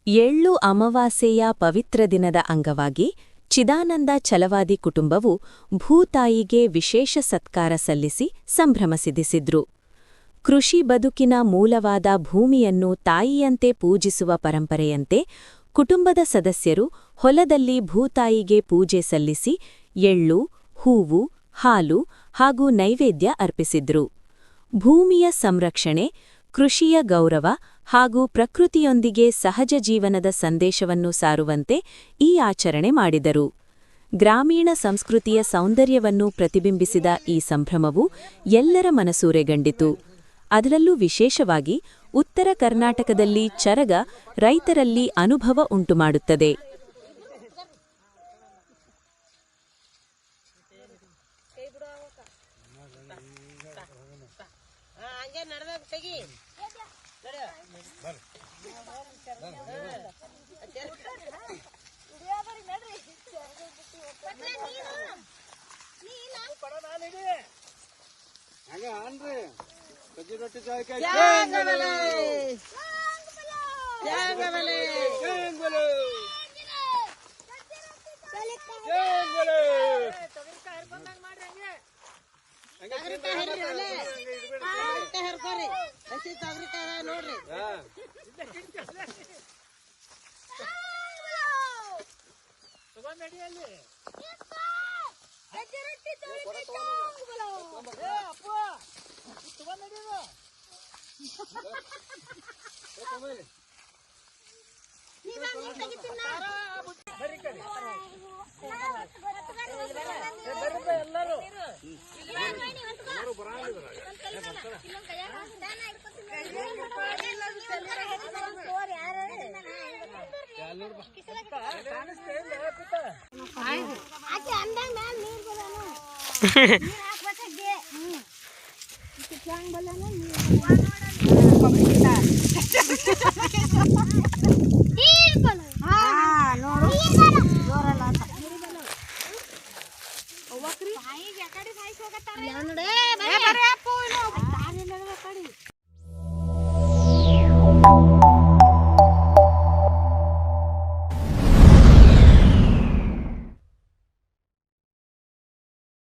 ಎಳ್ಳು ಅಮಾವಾಸ್ಯೆಯ ಪವಿತ್ರ ದಿನದ ಅಂಗವಾಗಿ ಚಿದಾನಂದ ಛಲವಾದಿ ಕುಟುಂಬವು ಭೂತಾಯಿಗೆ ವಿಶೇಷ ಸತ್ಕಾರ ಸಲ್ಲಿಸಿ ಸಂಭ್ರಮಿಸಿದಿಸಿದ್ರು. ಕೃಷಿ ಬದುಕಿನ ಮೂಲವಾದ ಭೂಮಿಯನ್ನು ತಾಯಿಯಂತೆ ಪೂಜಿಸುವ ಪರಂಪರೆಯಂತೆ ಕುಟುಂಬದ ಸದಸ್ಯರು ಹೊಲದಲ್ಲಿ ಭೂತಾಯಿಗೆ ಪೂಜೆ ಸಲ್ಲಿಸಿ ಎಳ್ಳು, ಹೂವು, ಹಾಲು ಹಾಗೂ ನೈವೇದ್ಯ ಅರ್ಪಿಸಿದ್ರು. ಭೂಮಿಯ ಸಂರಕ್ಷಣೆ, ಕೃಷಿಯ ಗೌರವ ಹಾಗೂ ಪ್ರಕೃತಿಯೊಂದಿಗೆ ಸಹಜ ಜೀವನದ ಸಂದೇಶವನ್ನು ಸಾರುವಂತೆ ಈ ಆಚರಣೆ ಮಾಡಿದರು. ಗ್ರಾಮೀಣ ಸಂಸ್ಕೃತಿಯ ಸೌಂದರ್ಯವನ್ನು ಪ್ರತಿಬಿಂಬಿಸಿದ ಈ ಸಂಭ್ರಮವು ಎಲ್ಲರ ಮನಸೂರೆಗಂಡಿತು. ಅದರಲ್ಲೂ ವಿಶೇಷವಾಗಿ ಉತ್ತರ ಕರ್ನಾಟಕದಲ್ಲಿ ಚರಗ ರೈತರಲ್ಲಿ ಅನುಭವ ಉಂಟುಮಾಡುತ್ತದೆ.